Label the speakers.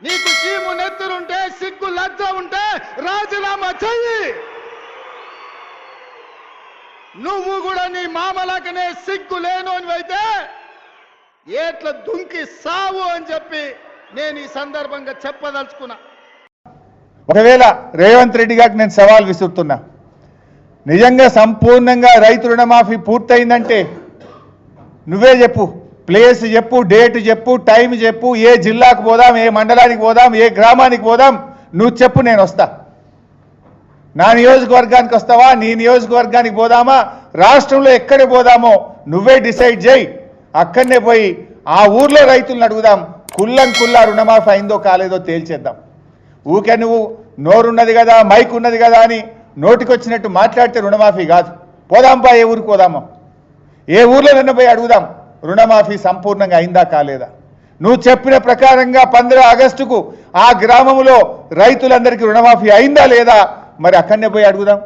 Speaker 1: నీకు చీము నెత్తురుంటే సిగ్గు లజ్జ ఉంటే రాజీనామా చెయ్యి. నువ్వు కూడా నీ మామలకనే సిగ్గు లేనోనివైతే ఏట్ల దుంకి సావు అని చెప్పి నేను ఈ సందర్భంగా చెప్పదలుచుకున్నా.
Speaker 2: ఒకవేళ రేవంత్ రెడ్డి గారికి నేను సవాల్ విసురుతున్నా, నిజంగా సంపూర్ణంగా రైతు రుణమాఫీ పూర్తయిందంటే నువ్వే చెప్పు, ప్లేస్ చెప్పు, డేట్ చెప్పు, టైం చెప్పు, ఏ జిల్లాకు పోదాం, ఏ మండలానికి పోదాం, ఏ గ్రామానికి పోదాం, నువ్వు చెప్పు, నేను వస్తా. నా నియోజకవర్గానికి వస్తావా, నీ నియోజకవర్గానికి పోదామా, రాష్ట్రంలో ఎక్కడ పోదామో నువ్వే డిసైడ్ చేయి. అక్కడనే పోయి ఆ ఊర్లో రైతులను అడుగుదాం, కుల్లా రుణమాఫీ అయిందో కాలేదో తేల్చేద్దాం. ఊకే నువ్వు నోరున్నది కదా, మైక్ ఉన్నది కదా అని నోటికొచ్చినట్టు మాట్లాడితే రుణమాఫీ కాదు. పోదాంపా, ఏ ఊరికి పోదామో, ఏ ఊర్లో నిన్న పోయి అడుగుదాం రుణమాఫీ సంపూర్ణంగా అయిందా కాలేదా. నువ్వు చెప్పిన ప్రకారంగా 15 ఆగస్టుకు ఆ గ్రామంలో రైతులందరికీ రుణమాఫీ అయిందా లేదా, మరి అక్కడనే పోయి అడుగుదాం.